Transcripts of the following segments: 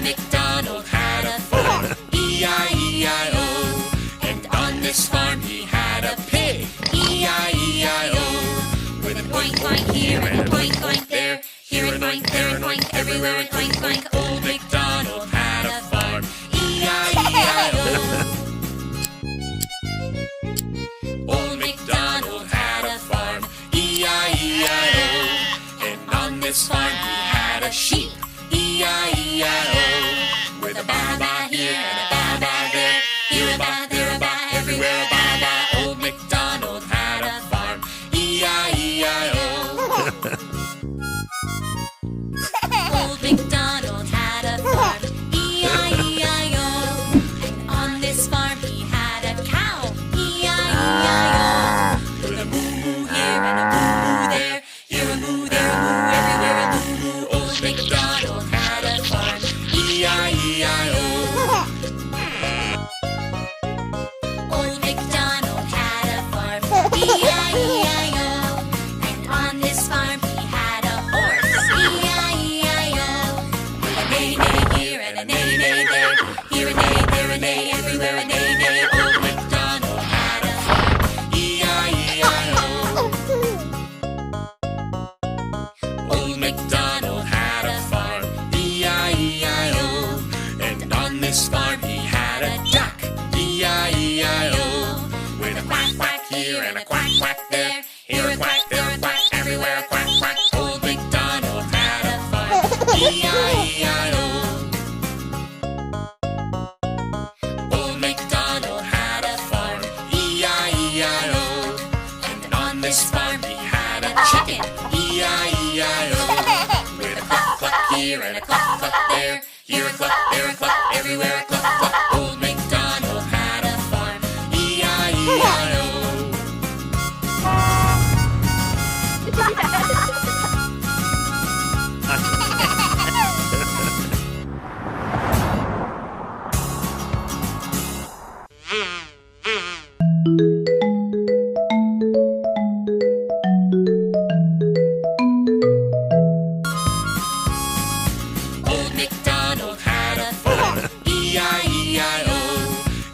Old MacDonald had a farm, E-I-E-I-O. And on this farm he had a pig, E-I-E-I-O. With a boink boink here and a boink boink there, here a boink, there a boink, everywhere a boink boink. Old MacDonald had a farm, E-I-E-I-O. Old MacDonald had a farm, E-I-E-I-O. And on this farm he had a sheep, E-I-E-I-O. With a ba-ba here and a ba-ba there, here a ba, there a ba, everywhere a ba-ba. Old MacDonald had a farm, E-I-E-I-O. Old MacDonald had a farm, E-I-E-I-O. And on this farm he had a cow, E-I-E-I-O. With a moo-moo here and a moo-moo there, here a moo, there a moo, everywhere a moo-moo. Old MacDonald had a farm, E-I-E-I-O. Old MacDonald had a farm, E-I-E-I-O. And on this farm he had a horse, E-I-E-I-O. With a neigh-neigh here and a neigh-neigh there, here a neigh, there a neigh, everywhere a neigh-neigh. Old MacDonald had a farm, E-I-E-I-O. Old MacDonald had a farm, E-I-E-I-O. And on this farm he had a duck, E-I-E-I-O. With a quack quack here and a quack quack there, here a quack, there a quack, everywhere a quack quack. Old MacDonald had a farm, E-I-E-I-O. Old MacDonald had a farm, E-I-E-I-O. And on this farm he had a chicken, E-I-E-I-O. With a cluck cluck here and a cluck cluck there, here a cluck, there a cluck, everywhere a cluck cluck. Old MacDonald had a farm, E-I-E-I-O. Old MacDonald had a farm, E-I-E-I-O.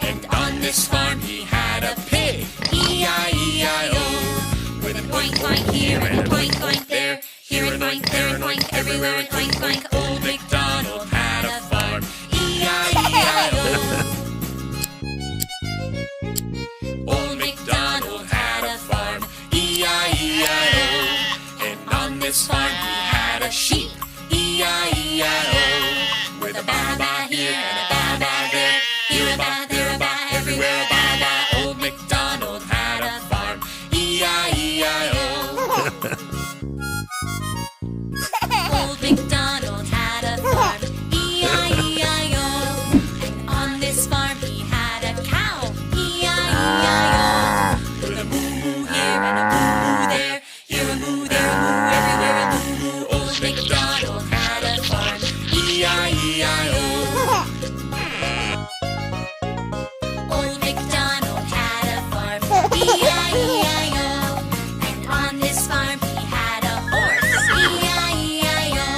And on this farm he had a pig, E-I-E-I-O. With a boink boink here and a boink boink there, here a boink, there a boink, everywhere a boink boink. Old MacDonald had a farm, E-I-E-I-O. Old MacDonald had a farm, E-I-E-I-O. And on this farm he had a sheep, E-I-E-I-O. With a ba-ba here and a ba-ba there, here a ba, there a ba, everywhere a ba-ba. Old MacDonald had a farm, E-I-E-I-O. Old MacDonald had a farm, E-I-E-I-O. And on this farm he had a cow, E-I-E-I-O. With a moo-moo here and a moo-moo there, here a moo, there a moo, everywhere a moo-moo. Old MacDonald had a farm, E-I-E-I-O. Old MacDonald had a farm, E-I-E-I-O. And on this farm he had a horse, E-I-E-I-O.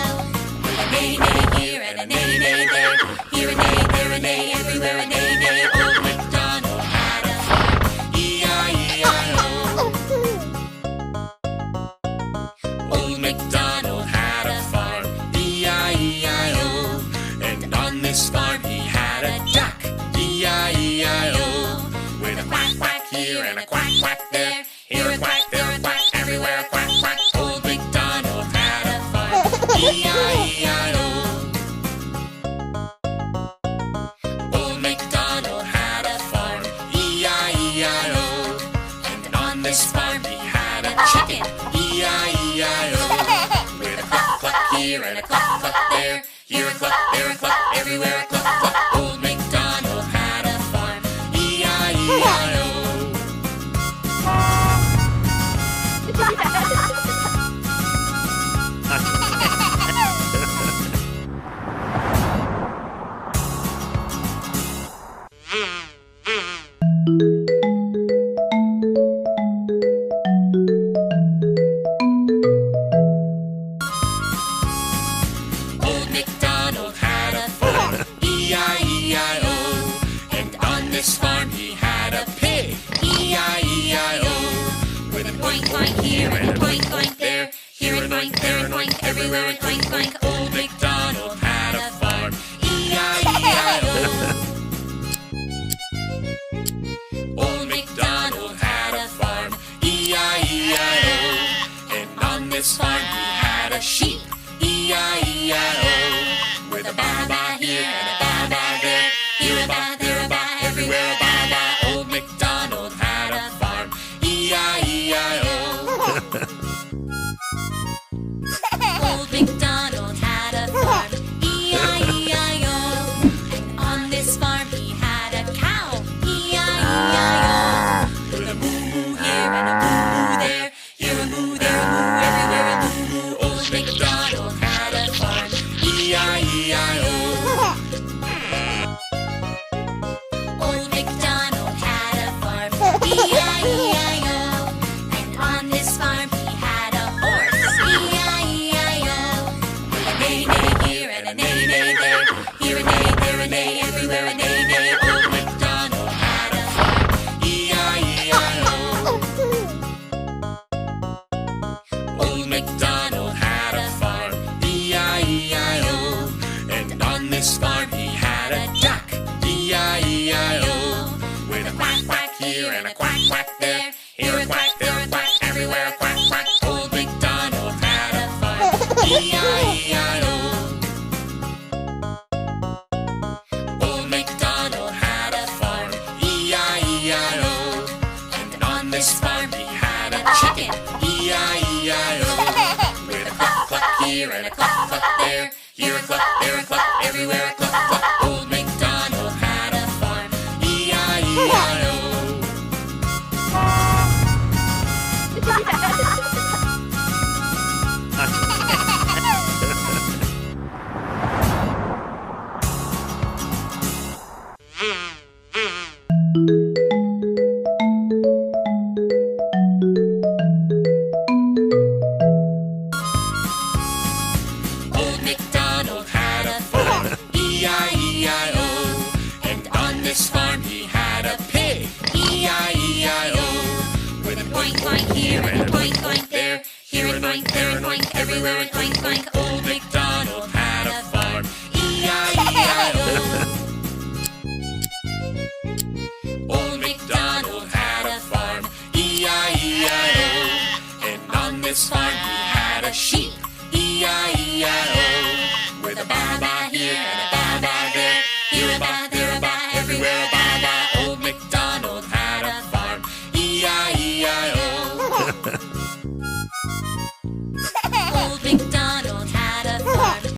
With a neigh-neigh here and a neigh-neigh there, here a neigh, there a neigh, everywhere a neigh-neigh. Old MacDonald had a farm, E-I-E-I-O. Old MacDonald had a farm, E-I-E-I-O. And on this farm he had a duck, E-I-E-I-O. With a quack quack here and a quack quack there, here a quack, there a quack, everywhere a quack quack. Old MacDonald had a farm, E-I-E-I-O. Old MacDonald had a farm, E-I-E-I-O. And on this farm he had a chicken, E-I-E-I-O. With a cluck cluck here and a cluck cluck there, here a cluck, there a cluck, everywhere a cluck cluck. Old MacDonald had a farm, E-I-E-I-O. Old MacDonald had a farm, everywhere went oink oink. Old MacDonald had a farm. E-I-E-I-O. Old MacDonald had a farm. E-I-E-I-O. And on this farm he had a sheep. E-I-E-I-O. With a ba-ba here and a ba-ba there. Here a ba, there a ba, everywhere a ba-ba. Old MacDonald had a farm. E-I-E-I-O. Old MacDonald had a farm. E-I-E-I-O. And on this farm he had a cow. E-I-E-I-O. With a moo-moo here and a moo-moo there. Here a moo, there a moo, everywhere a moo-moo. Old MacDonald had a farm. E-I-E-I-O. Old MacDonald had a farm. E-I-E-I-O. And on this farm he had a horse. E-I-E-I-O. With a neigh-neigh here and a neigh-neigh there. Here a neigh, there a neigh, everywhere a neigh-neigh. Old MacDonald had a farm. E-I-E-I-O. Old MacDonald had a farm. E-I-E-I-O. And on this farm he had a duck. E-I-E-I-O. With a quack quack here and a quack quack there. Here a quack, there a quack, everywhere a quack quack. Old MacDonald had a farm. E-I-E-I-O. Old MacDonald had a farm. E-I-E-I-O. And on this farm he had a chicken. E-I-E-I-O. With a cluck cluck here and a cluck cluck there. Here a cluck, there a cluck, everywhere a cluck cluck. Old MacDonald had a farm. E-I-E-I-O. Old MacDonald had a farm. E-I-E-I-O. And on this farm he had a pig. E-I-E-I-O. With an oink oink here and an oink oink there. Here an oink, there an oink, everywhere an oink oink. Old MacDonald had a farm. E-I-E-I-O. Old MacDonald had a farm. E-I-E-I-O. And on this farm he had a sheep. E-I-E-I-O. With a ba-ba here and a ba-ba there. Here a ba, there